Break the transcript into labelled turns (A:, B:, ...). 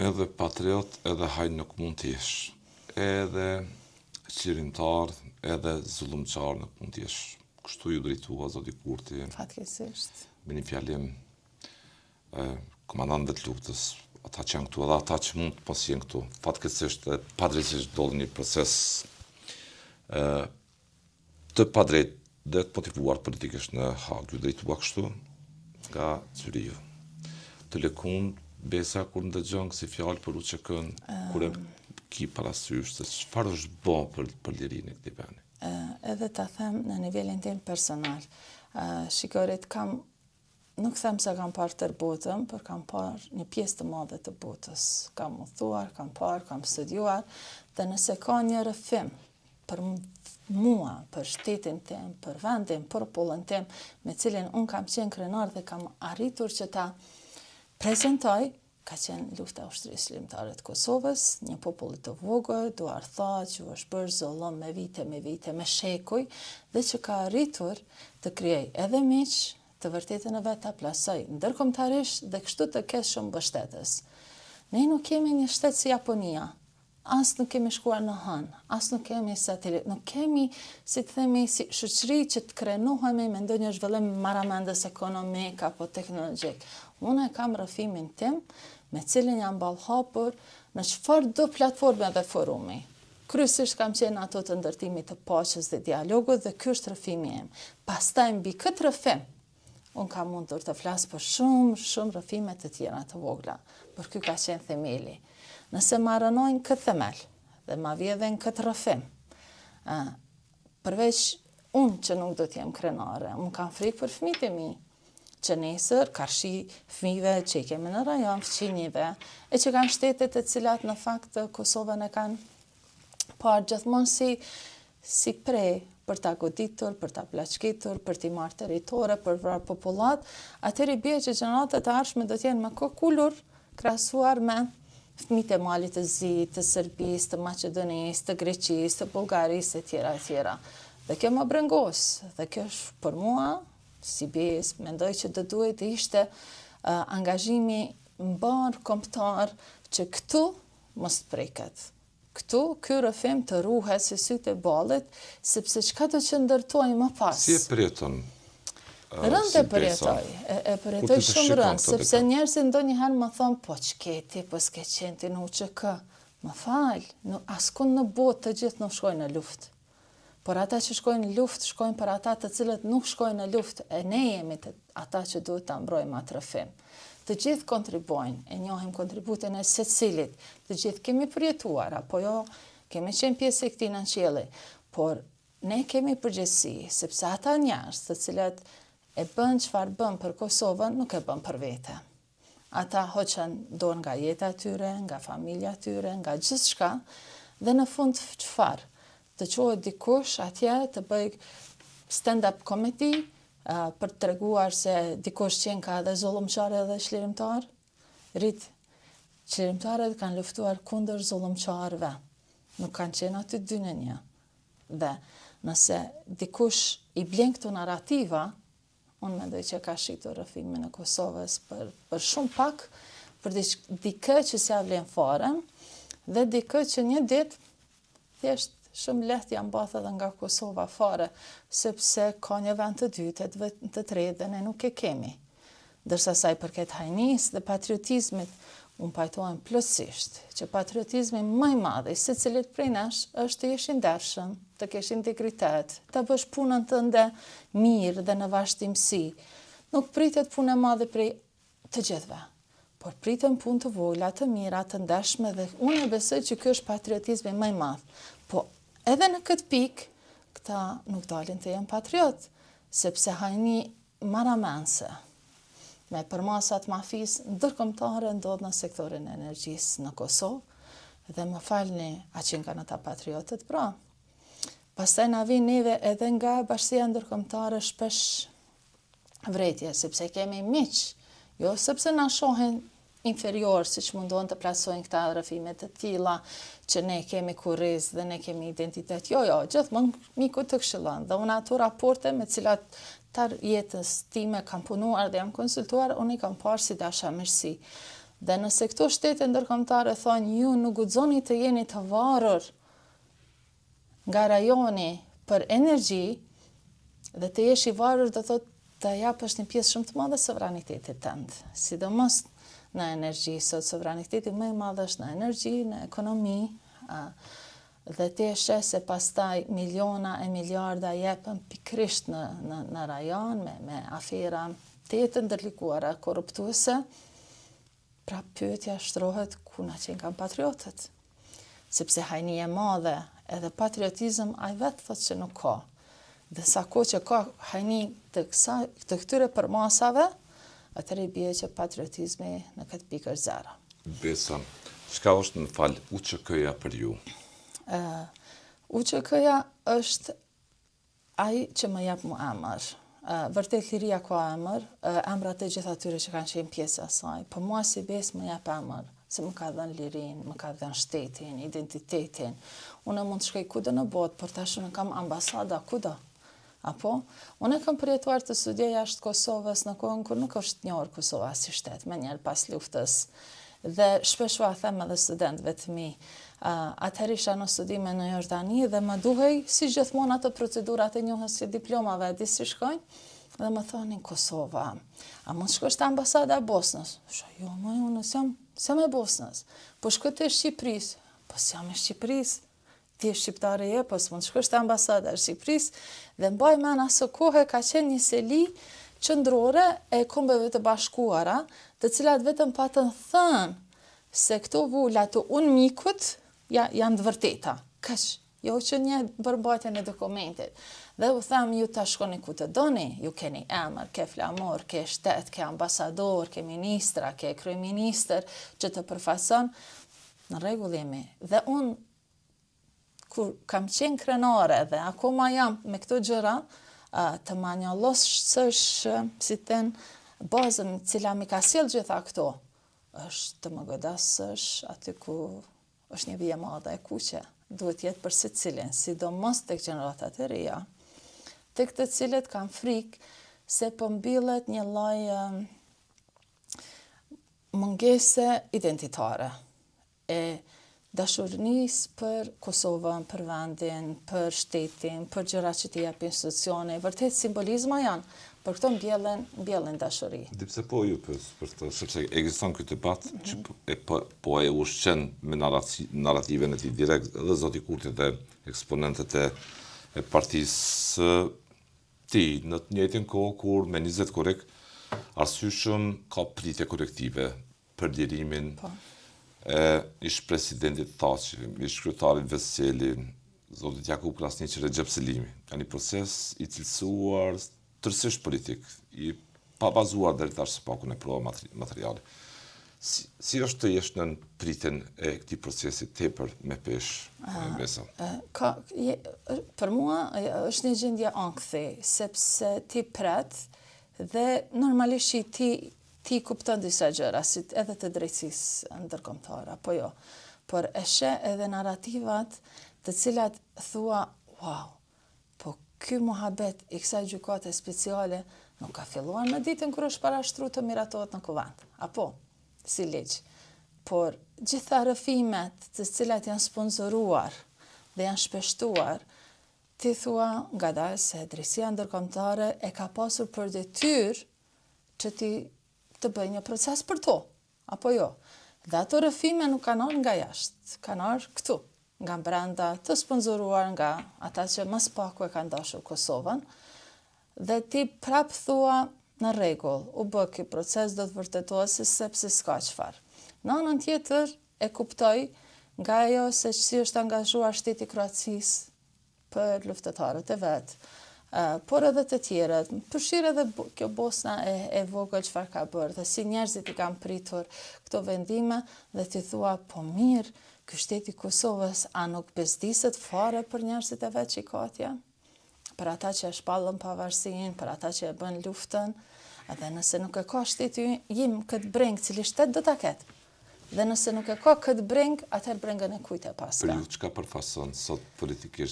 A: edhe patriot, edhe hajnë nuk mund t'jesh. Edhe qirimtar, edhe zullumqar nuk mund t'jesh. Kështu ju drejtua zoti Kurti.
B: Fatkeqësisht.
A: Me një fjalim komandantët luftës, ata që janë këtu edhe ata që mund të mos jenë këtu. Fatkeqësisht dhe padrejtisht ndodhi një proces të padrejt dhe të motivuar politikisht në Hag. Ju drejtua kështu nga Zyriu. Të lëkund besa kur ndëgjon si fjalë për UÇK-n, kur e ki parasysh se çfarë është bën për lirinë e këtij vendi.
B: Edhe ta them në nivelin tim personal. Shikorit, nuk them se kam parë tërë botën, por kam parë një pjesë të madhe të botës. Kam udhëtuar, kam parë, kam studiuar, dhe nëse ka një rrëfim për mua, për shtetin tim, për vendin, për popullin tim, me cilin unë kam qenë krenar dhe kam arritur që ta prezentoj, ka qenë lufta ushtrisë lirimtare të Kosovës, një popull të vogël, duar tha që është bërë zullum me vite, me shekuj, dhe që ka arritur të krijoj edhe miq, të vërtetën e vet ta plasoj ndërkombëtarisht dhe kështu të kesh shumë mbështetës. Ne nuk kemi një shtet si Japonia, as nuk kemi shkuar në hën, as nuk kemi satelit, nuk kemi, si të themi, si shoqëri që të krenohemi me ndonjë zhvillim marramendës ekonomik apo teknologjik. Unë kam rrëfimin tim, me cilin jam ballhapur në çfarë do platforme dhe forumi. Kryesisht kam qenë ato të ndërtimit të paqes dhe dialogut dhe ky është rrëfimi im. Pastaj mbi këtë rrëfim, unë kam mundur të flas për shumë rrëfime të tjera të vogla, por ky ka qenë themeli. Nëse ma rënojnë këtë themel dhe ma vjedhen këtë rrëfim, përveç unë që nuk do t'jem krenare, unë kam frikë për fëmijët e mi, që nesër karshi fëmijëve që i kemi në rajon, fëqinjive, e që kanë shtetet e cilat në fakt Kosovën e kanë parë gjithmonë si prej për ta goditur, për ta plaçkitur, për t'i marrë territore, për vrarë popullat, atëri bie që gjeneratët e ardhshme do t'jenë më kokulur krahasuar me fëmijët e Malit të Zi, të Serbisë, të Maqedonisë, të Greqisë, të Bullgarisë e tjera. Dhe kjo më brengos, dhe kjo është për mua, si besë, mendoj që do duhet të ishte angazhimi mbar kombëtar që këtu mos preket. Këtu, ky rrëfim të ruhet si sytë e ballit, sepse çka do që ndërtojmë më pas.
A: Si e përjeton?
B: Rënd e përjetoj, e përjetoj shumë rënd, sepse njerëzit ndonjëherë më thonë, po ç'keti, po s'ke qenë ti në UÇK. Më fal, askund në botë të gjithë nuk shkojnë në luftë. Por ata që shkojnë në luftë, shkojnë për ata të cilët nuk shkojnë në luftë, e ne jemi ata që duhet ta mbrojmë atë rrëfim. Të gjithë kontribojnë, e njohim kontributin e secilit, të gjithë kemi përjetuar, apo jo, kemi qenë pjesë e këtij nënqielli, por ne kemi përgjegjësi, sepse ata njerëz të cilët e bën çfarë bën për Kosovën, nuk e bën për vete. Ata hoqën dorë nga jeta e tyre, nga familja e tyre, nga gjithçka, dhe në fund çfarë? Të qohet dikush atje të bëj stand-up comedy për të treguar se dikush qenë ka edhe zullumçar edhe çlirimtar. Çlirimtarët kanë luftuar kundër zullumçarëve. Nuk kanë qenë aty dy në një. Dhe nëse dikush i blen këto narrativa, unë mendoj që ka shitur rrëfimin e Kosovës për shumë pak, për dikë që s'ja vlen fare, dhe dikë që një ditë thjesht shumë lehtë janë mbath edhe nga Kosova fare, sepse ka një vend të dytë, të tretë dhe ne nuk e kemi. Ndërsa sa i përket hajnisë dhe patriotizmit, unë pajtohem plotësisht që patriotizmi më i madh i secilit prej nesh është të jesh i ndershëm, të kesh integritet, të bësh punën tënde mirë dhe në vazhdimsi. Nuk pritet punë e madhe prej të gjithëve, por pritën punë të vogla, të mira, të ndershme, dhe unë e besoj që ky është patriotizmi më i madh. Po edhe në këtë pikë, këta nuk dalin të jenë patriot, sepse hajni marramense me përmasat mafis ndërkombëtare ndodh në sektorin e energjisë në Kosovë, dhe më falni, a që nga në ta patriotët, pra. Pastaj na vijnë neve edhe nga bashkësia ndërkombëtare shpesh vretje, sepse kemi miq, jo sepse na shohin inferior, si që mundohen të plasojnë këta rrëfime të tilla, që ne kemi kurriz dhe ne kemi identitet. Jo, gjithmonë miku të këshillon, dhe unë ato raporte me cilat tar jetës time kam punuar dhe jam konsultuar, unë i kam parë si dashamirësi. Dhe nëse këto shtete ndërkombëtare thonë ju nuk guxoni të jeni të varur nga rajoni për energji, dhe të jesh i varur do thotë të japësh një pjesë shumë të madhe sovranitetit tënd, sidomos në energji. Sot sovraniteti më i madh është në energji, në ekonomi, dhe të sheh se pastaj miliona e miliarda jepen pikërisht në rajon me afera të ndërlikuara korruptuese. Pra pyetja shtrohet ku na qenë kanë patriotët. Sepse hajni e madhe edhe patriotizëm ai vetë thotë që nuk ka. Dhe sa kohë që ka hajni të këtyre përmasave, atëherë bie që patriotizmi në këtë pikë është zero.
A: Besa, çka është në fal UÇK-ja për ju?
B: UÇK-ja është ai që më jep mu emër. Vërtet liria ka emër, emrat e gjithë atyre që kanë qenë pjesë e saj. Po mua si Besë më jep emër, se më ka dhënë lirinë, më ka dhënë shtetin, identitetin. Unë mund të shkoj kudo në botë, por tash unë kam ambasada kudo. Apo? Unë kam përjetuar të studioj jashtë Kosovës në kohën kur nuk është njohur Kosova si shtet, më njëherë pas luftës. Dhe shpesh u them edhe studentëve të mi, atëherë isha në studime në Jordani dhe më duhej si gjithmonë ato procedurat e njohës si diplomave, di si shkojnë, dhe më thonin Kosova, a mund shkosh te ambasada e Bosnës? Jo, unë jam e Bosnës. Po shko te Shqipërisë? Po s'jam e Shqipërisë. Ti je shqiptare je, po s'mund shkosh te ambasada e Shqipërisë. Dhe mbaj mend aso kohë ka qenë një seli qendrore e Kombeve të Bashkuara, të cilat vetëm patën thënë se këto vula të UNMIK-ut janë të vërteta. Kaq, jo që një përmbajtje në dokumentet. Dhe u tham ju ta shkoni ku të doni, ju keni emër, ke flamor, ke shtet, ke ambasador, ke ministra, ke kryeministër që të përfaqëson, në rregull jemi. Dhe unë kur kam qenë krenare dhe akoma jam me këto gjëra, të manjallosësh si ten bazën cila mi ka sjell gjitha këto, është të më godasësh aty ku është një vije madhe e kuqe. Duhet jetë për secilin, sidomos tek gjeneratat e reja, tek të cilët kanë frikë se po mbillet një lloj mungese identitare e dashurisë për Kosovën, për vendin, për shtetin, për gjërat që t'i jep institucione. Vërtet simbolizma janë, për këto mbjellin dashuri.
A: Di pse po ju pyes për të, sepse ekziston ky debat që po e ushqen me narrativen e tij direkt edhe zoti Kurti dhe eksponentët e partisë tij në të njëjtën kohë kur me 20 korrekt arsyeshëm ka pritje korektive për lirimin ish presidentit Thaçi, ish kryetarit Veseli, zotit Jakub Krasniqi, Recep Selimi. Ka një proces i cilësuar tërësisht politik, i pa bazuar deri tash së pakun e prova materiale. Si është të jesh në pritjen e këtij procesi tepër me peshë, Besa?
B: Për mua është një gjendje ankthi, sepse ti pret dhe normalisht ti kupton disa gjëra, si edhe të drejtësisë ndërkombëtare, apo jo. Por e sheh edhe narrativat të cilat thua, wow, po ky muhabet i kësaj gjykate speciale nuk ka filluar në ditën kur është parashtruar të miratohet në kuvend, apo si ligj. Por gjitha rrëfimet të cilat janë sponsoruar dhe janë shpeshtuar, ti thua ngadalë se drejtësia ndërkombëtare e ka pasur për detyrë që ti të bëj një proces për to, apo jo. Dhe ato rrëfime nuk kanë ardhur nga jashtë, kanë ardhur këtu, nga brenda, të sponsoruar nga ata që më së paku e kanë dashur Kosovën, dhe ti prap thua në rregull, u bë ky proces do të vërtetohet sepse s'ka çfarë. Në anën tjetër e kuptoj nga ajo se si është angazhuar shteti i Kroacisë për luftëtarët e vet. Por edhe të tjerët, përfshirë edhe kjo Bosna e vogël çfarë ka bërë, dhe si njerëzit i kanë pritur këto vendime, dhe ti thua, po mirë, ky shteti i Kosovës a nuk bezdiset fare për njerëzit e vet që i ka atje? Për ata që e shpallën pavarësinë, për ata që e bën luftën, edhe nëse nuk e ka shteti im këtë breng, cili shtet do ta ketë. Dhe nëse nuk e ka këtë breng, atëherë brengën e kujt e paska.
A: Për ju çka përfason sot politikisht